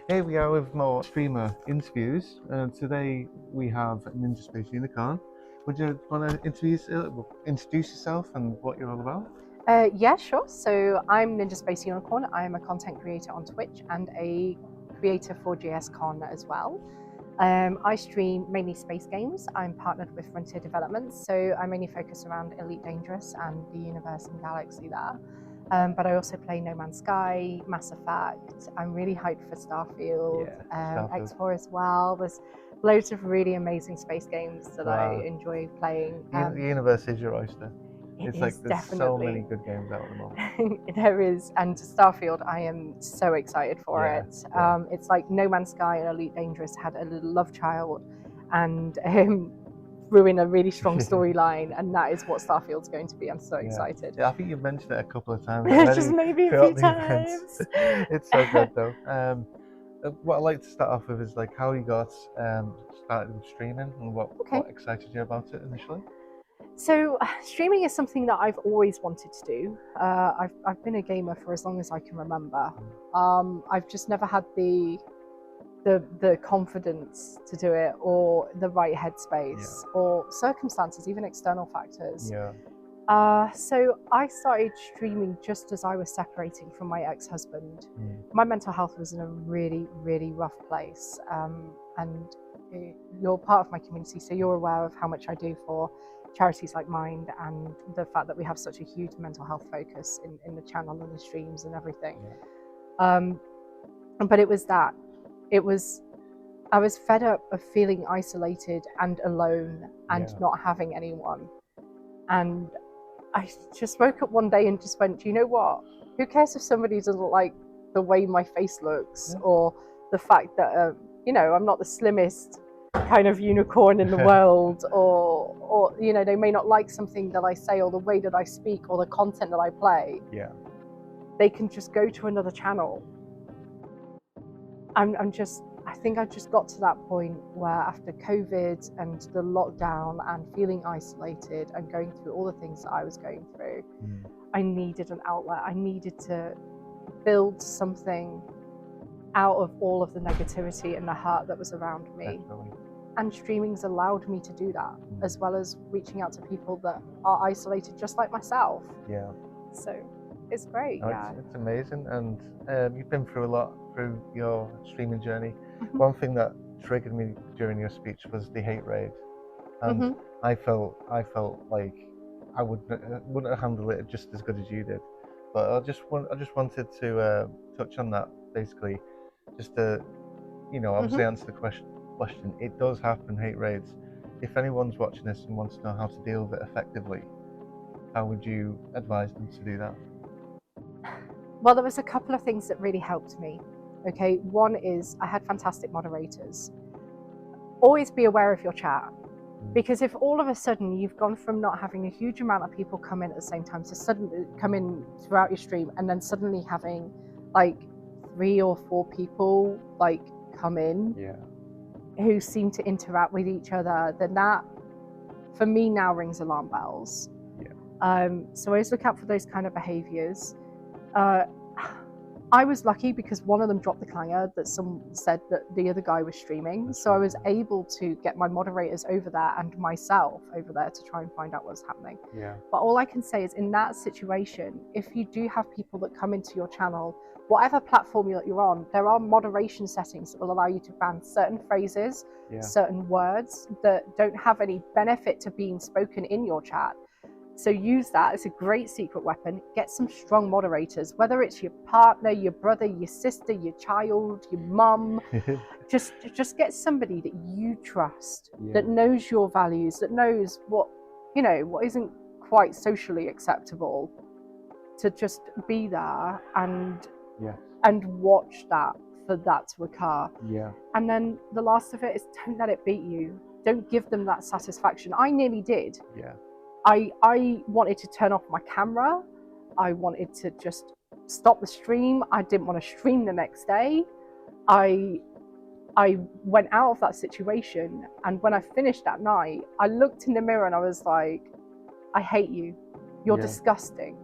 Here we are with more streamer interviews. Today we have NinjaSpaceUnicorn. Would you want to introduce yourself and what you're all about? Yeah, sure. So I'm NinjaSpaceUnicorn. I am a content creator on Twitch and a creator for GSCON as well. I stream mainly space games. I'm partnered with Frontier Developments, so I mainly focus around Elite Dangerous and the universe and galaxy there. But I also play No Man's Sky, Mass Effect. I'm really hyped for Starfield, Starfield. X4 as well. There's loads of really amazing space games that I Wow. enjoy playing. The universe is your oyster. It's like there's so many Definitely. good games out at the moment. There is, and Starfield, I am so excited for Yeah, it. yeah. It's like No Man's Sky and Elite Dangerous had a little love child and ruin a really strong storyline, and that is what Starfield's going to be. I'm so excited. Yeah, I think you've mentioned it a couple of times already. Just maybe a throughout few the events. times. It's so good though. What I'd like to start off with is like how you got started with streaming and what excited you about it initially. So streaming is something that I've always wanted to do. I've been a gamer for as long as I can remember. I've just never had the confidence to do it, or the right headspace, or circumstances, even external factors. So I started streaming just as I was separating from my ex-husband. My mental health was in a really, really rough place, and you're part of my community, so you're aware of how much I do for charities like Mind, and the fact that we have such a huge mental health focus in the channel and the streams and everything. But it was that. I was fed up of feeling isolated and alone and not having anyone. And I just woke up one day and just went, do you know what? Who cares if somebody doesn't like the way my face looks, or the fact that, I'm not the slimmest kind of unicorn in the world, or they may not like something that I say, or the way that I speak, or the content that I play. They can just go to another channel. I think I just got to that point where, after COVID and the lockdown and feeling isolated and going through all the things that I was going through, I needed an outlet. I needed to build something out of all of the negativity and the hurt that was around me. Definitely. And streaming's allowed me to do that, as well as reaching out to people that are isolated just like myself. So it's great. It's amazing, and you've been through a lot through your streaming journey. One thing that triggered me during your speech was the hate raid, and I felt like I wouldn't have handled it just as good as you did. But I just wanted to touch on that, basically, just to obviously answer the question. It does happen, hate raids. If anyone's watching this and wants to know how to deal with it effectively, how would you advise them to do that? Well, there was a couple of things that really helped me. Okay, one is I had fantastic moderators. Always be aware of your chat, because if all of a sudden you've gone from not having a huge amount of people come in at the same time to suddenly come in throughout your stream, and then suddenly having like 3 or 4 people like come in who seem to interact with each other, then that for me now rings alarm bells. So always look out for those kind of behaviors. I was lucky because one of them dropped the clanger that someone said that the other guy was streaming. So I was able to get my moderators over there and myself over there to try and find out what's happening. But all I can say is, in that situation, if you do have people that come into your channel, whatever platform that you're on, there are moderation settings that will allow you to ban certain phrases, certain words that don't have any benefit to being spoken in your chat. So use that. It's a great secret weapon. Get some strong moderators, whether it's your partner, your brother, your sister, your child, your mum. just get somebody that you trust, that knows your values, that knows what isn't quite socially acceptable, to just be there and watch that, for that to occur. And then the last of it is, don't let it beat you. Don't give them that satisfaction. I nearly did. I wanted to turn off my camera. I wanted to just stop the stream. I didn't want to stream the next day. I went out of that situation, and when I finished that night, I looked in the mirror and I was like, I hate you. You're disgusting.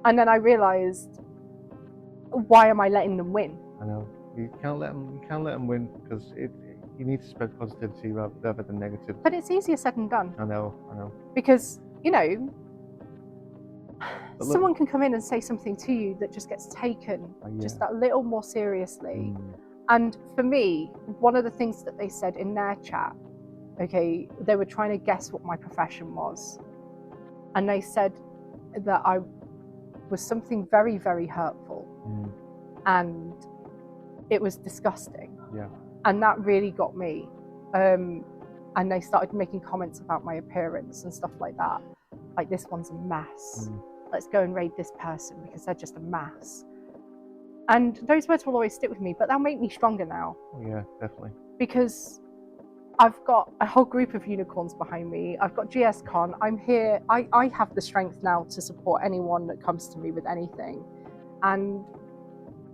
And then I realized, why am I letting them win? I know. You can't let them win because you need to spread positivity rather than negativity. But it's easier said than done. I know. Because, you know, someone can come in and say something to you that just gets taken just that little more seriously. And for me, one of the things that they said in their chat, okay, they were trying to guess what my profession was. And they said that I was something very, very hurtful. And it was disgusting. Yeah. And that really got me. And they started making comments about my appearance and stuff like that. Like, this one's a mess. Let's go and raid this person because they're just a mess. And those words will always stick with me, but they'll make me stronger now. Oh, yeah, definitely. Because I've got a whole group of unicorns behind me. I've got GSCON. I'm here. I have the strength now to support anyone that comes to me with anything. And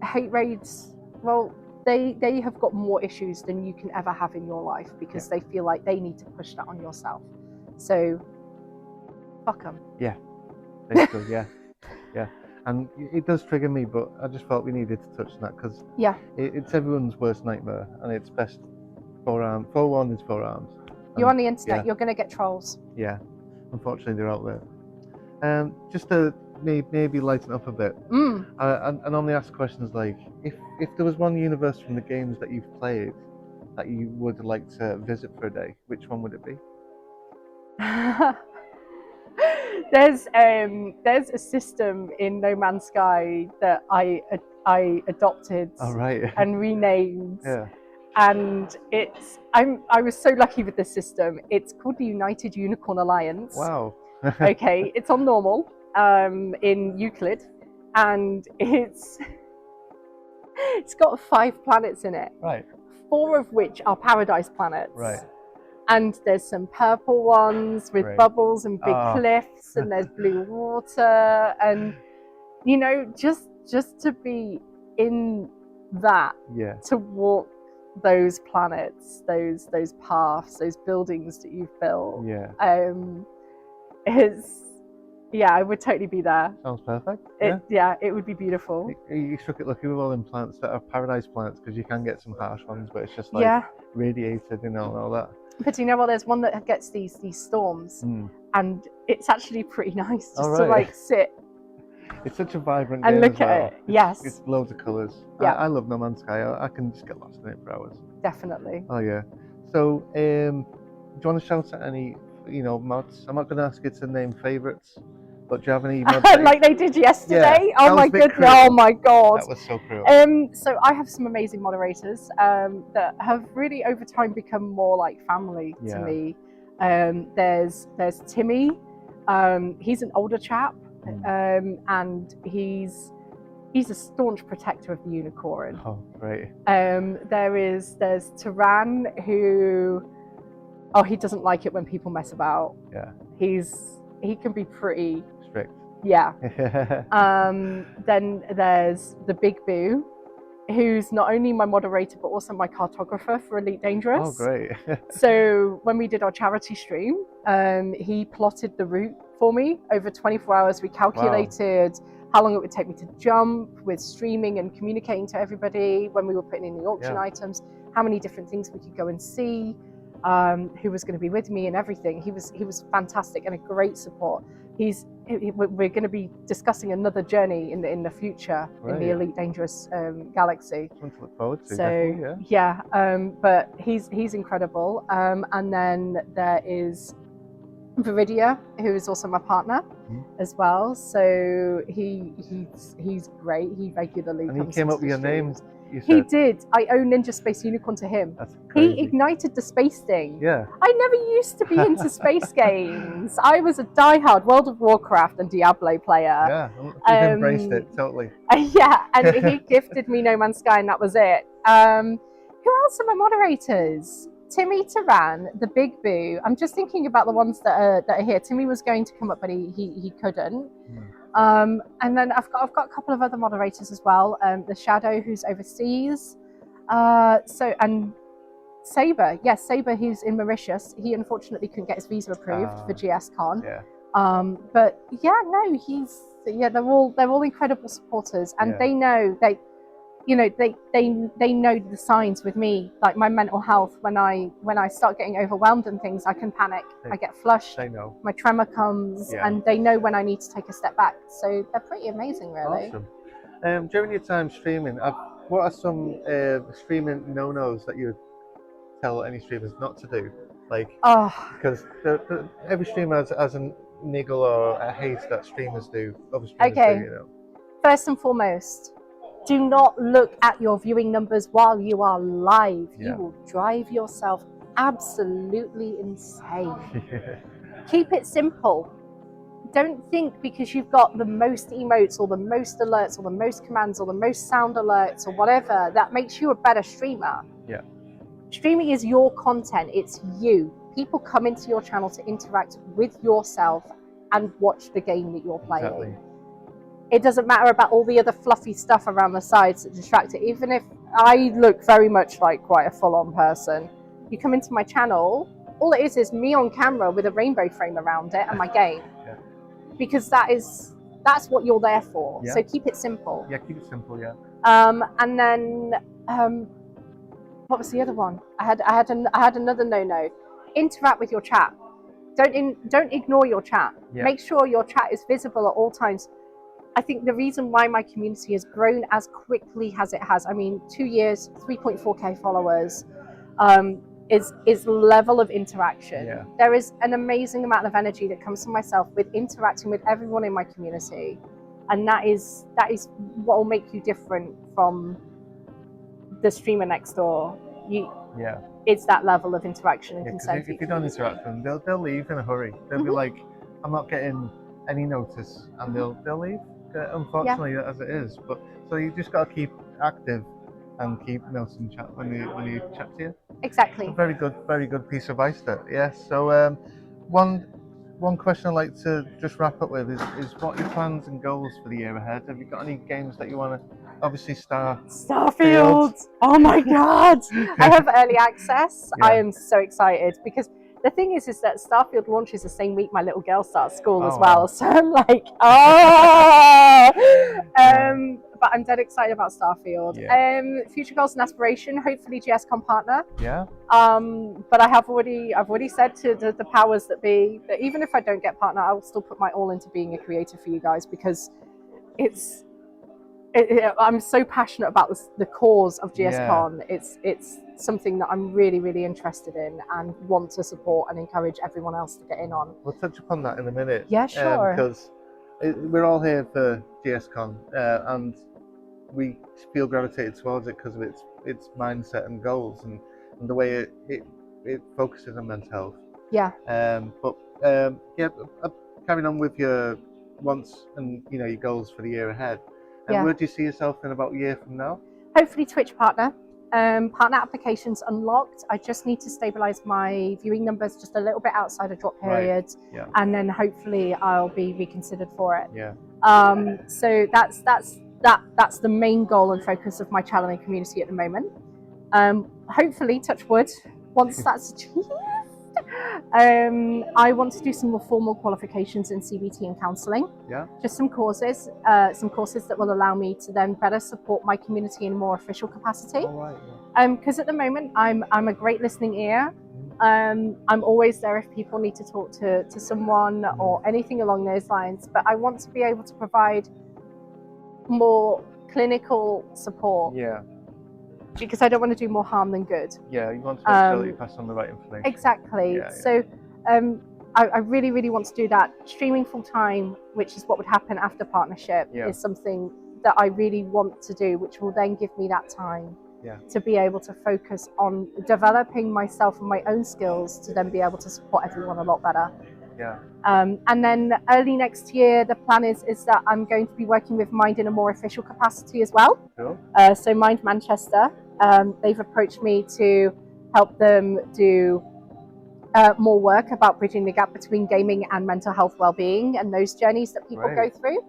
hate raids, well, they have got more issues than you can ever have in your life because they feel like they need to push that on yourself. So, fuck them. Yeah, basically, yeah. And it does trigger me, but I just thought we needed to touch on that because it's everyone's worst nightmare, and it's best forewarned is forearmed. You're on the internet, you're going to get trolls. Yeah, unfortunately they're out there. Just to maybe lighten up a bit, I normally ask questions like, if there was one universe from the games that you've played that you would like to visit for a day, which one would it be? There's a system in No Man's Sky that I adopted and renamed. Yeah. And I was so lucky with this system. It's called the United Unicorn Alliance. Wow. Okay, it's on normal in Euclid, and it's got 5 planets in it. Right. 4 of which are paradise planets. Right. And there's some purple ones with bubbles and big cliffs, and there's blue water, and you know, just to be in that, to walk those planets, those paths, those buildings that you've built. I would totally be there. Sounds perfect. It would be beautiful. You struck it lucky with all them plants that are paradise plants, because you can get some harsh ones, but it's just like radiated, and all that. But you know what? There's one that gets these storms, and it's actually pretty nice just to like sit. It's such a vibrant and game look at it. Yes, it's loads of colours. I love No Man's Sky. I can just get lost in it for hours. Definitely. Oh yeah. So, do you want to shout out any, mods? I'm not going to ask you to name favourites, but do you have any mods? Like they did yesterday? Yeah, oh my goodness! Oh my god! That was so cruel. So I have some amazing moderators that have really over time become more like family to me. There's Timmy. He's an older chap, and he's a staunch protector of the unicorn. Oh, great. There's Taran, who he doesn't like it when people mess about. Yeah. He can be pretty strict. Yeah. Then there's the Big Boo, who's not only my moderator but also my cartographer for Elite Dangerous. Oh, great. So when we did our charity stream, he plotted the route for me over 24 hours. We calculated how long it would take me to jump with streaming and communicating to everybody when we were putting in the auction items, how many different things we could go and see, who was going to be with me and everything. He was fantastic and a great support. We're going to be discussing another journey in the future in the Elite Dangerous galaxy. Something to look forward to. So but he's incredible. And then there is Viridia, who is also my partner as well. So he's great. He regularly and comes. He came up with your name. He did. I owe NinjaSpaceUnicorn to him. That's crazy. He ignited the space thing. Yeah. I never used to be into space games. I was a diehard World of Warcraft and Diablo player. Yeah, you've embraced it, totally. Yeah, and he gifted me No Man's Sky, and that was it. Who else are my moderators? Timmy, Taran, the Big Boo. I'm just thinking about the ones that are here. Timmy was going to come up, but he couldn't. And then I've got a couple of other moderators as well. The Shadow, who's overseas. And Saber, yes, Saber, who's in Mauritius. He unfortunately couldn't get his visa approved for GSCON. Yeah. But yeah, no, they're all incredible supporters, and they know you know, they know the signs with me, like my mental health. When I start getting overwhelmed and things, I can panic. I get flushed. They know. My tremor comes, and they know when I need to take a step back. So they're pretty amazing, really. Awesome. During your time streaming, what are some streaming no-nos that you would tell any streamers not to do? Like, because every streamer has a niggle or a hate that streamers do. Other streamers do, you know. First and foremost, do not look at your viewing numbers while you are live. You will drive yourself absolutely insane. Keep it simple. Don't think because you've got the most emotes or the most alerts or the most commands or the most sound alerts or whatever, that makes you a better streamer. Streaming is your content. It's you. People come into your channel to interact with yourself and watch the game that you're playing. It doesn't matter about all the other fluffy stuff around the sides that distract it. Even if I look very much like quite a full-on person, you come into my channel, all it is me on camera with a rainbow frame around it and my game. Because that's what you're there for. So keep it simple. Keep it simple. And then what was the other one? I had another no-no. Interact with your chat. Don't ignore your chat. Make sure your chat is visible at all times. I think the reason why my community has grown as quickly as it has, I mean, 2 years, 3.4K followers, is level of interaction. There is an amazing amount of energy that comes from myself with interacting with everyone in my community, and that is what will make you different from the streamer next door. It's that level of interaction and consent. If you don't interact with them, they'll leave in a hurry. They'll be like, I'm not getting any notice, and they'll leave. Unfortunately, as it is. But so you just got to keep active and keep noticing chat when you chat to you. Exactly. Very good piece of advice there. So one question I'd like to just wrap up with is what are your plans and goals for the year ahead? Have you got any games that you want to obviously Starfield? Oh my god! I have early access. I am so excited because the thing is that Starfield launches the same week my little girl starts school as well. Wow. So I'm like, but I'm dead excited about Starfield. Future goals and aspiration, hopefully GSCON partner. But I've already said to the powers that be that even if I don't get partner, I will still put my all into being a creator for you guys, because I'm so passionate about the cause of GSCON. It's something that I'm really, really interested in and want to support and encourage everyone else to get in on. We'll touch upon that in a minute. Yeah, sure. Because we're all here for GSCON, and we feel gravitated towards it because of its mindset and goals and the way it focuses on mental health. Carrying on with your wants and your goals for the year ahead. And where do you see yourself in about a year from now? Hopefully Twitch partner. Partner applications unlocked. I just need to stabilize my viewing numbers just a little bit outside of drop periods, and then hopefully I'll be reconsidered for it. So that's the main goal and focus of my channel and community at the moment. Hopefully, touch wood, once that's achieved, I want to do some more formal qualifications in CBT and counselling. Just some courses that will allow me to then better support my community in a more official capacity. Because at the moment I'm a great listening ear. I'm always there if people need to talk to someone or anything along those lines. But I want to be able to provide more clinical support. Because I don't want to do more harm than good. You want to make sure that you pass on the right information. Exactly. So I really, really want to do that. Streaming full time, which is what would happen after partnership, is something that I really want to do, which will then give me that time to be able to focus on developing myself and my own skills to then be able to support everyone a lot better. And then early next year, the plan is that I'm going to be working with Mind in a more official capacity as well. So Mind Manchester, they've approached me to help them do more work about bridging the gap between gaming and mental health well-being and those journeys that people go through.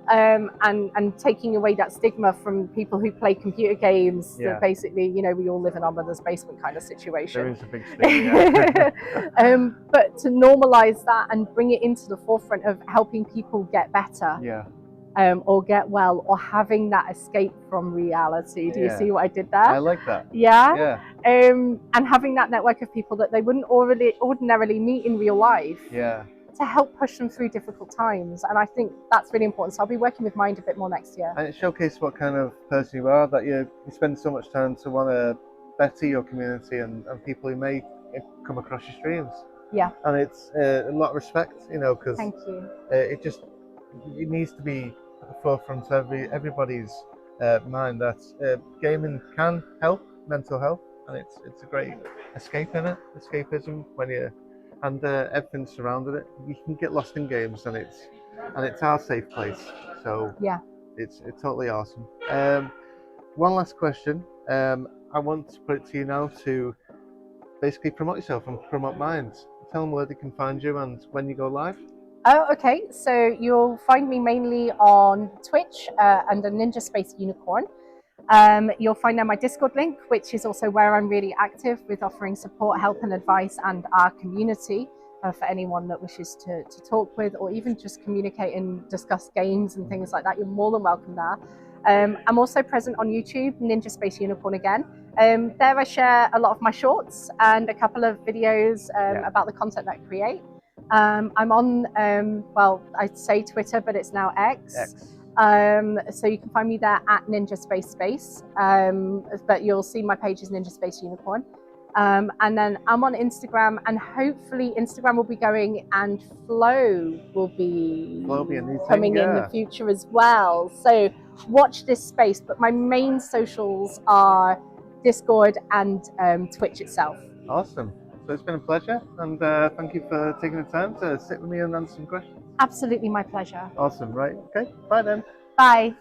And taking away that stigma from people who play computer games that basically, we all live in our mother's basement kind of situation. There is a big stigma. But to normalize that and bring it into the forefront of helping people get better or get well, or having that escape from reality. Do you Yeah. see what I did there? I like that. Yeah. Yeah. And having that network of people that they wouldn't ordinarily meet in real life. Yeah. To help push them through difficult times. And I think that's really important. So I'll be working with Mind a bit more next year. And it showcases what kind of person you are, that you spend so much time to want to better your community and people who may come across your streams. Yeah. And it's a lot of respect, you know, because thank you. It needs to be at the forefront of everybody's mind that gaming can help mental health, and it's a great escapism when you and everything surrounding it. You can get lost in games, and it's our safe place. So yeah, it's totally awesome. One last question. I want to put it to you now to basically promote yourself and promote Minds. Tell them where they can find you and when you go live. Oh, okay. So you'll find me mainly on Twitch under NinjaSpaceUnicorn. You'll find there my Discord link, which is also where I'm really active with offering support, help and advice, and our community for anyone that wishes to talk with, or even just communicate and discuss games and things like that. You're more than welcome there. I'm also present on YouTube, NinjaSpaceUnicorn again. There I share a lot of my shorts and a couple of videos about the content that I create. I'm on, well, I'd say Twitter, but it's now X. So you can find me there at NinjaSpace. But you'll see my page is NinjaSpaceUnicorn. And then I'm on Instagram, and hopefully Instagram will be going, and Flow will be coming in the future as well. So watch this space. But my main socials are Discord and Twitch itself. Awesome. So it's been a pleasure, and thank you for taking the time to sit with me and answer some questions. Absolutely, my pleasure. Awesome. Right. Okay. Bye then. Bye.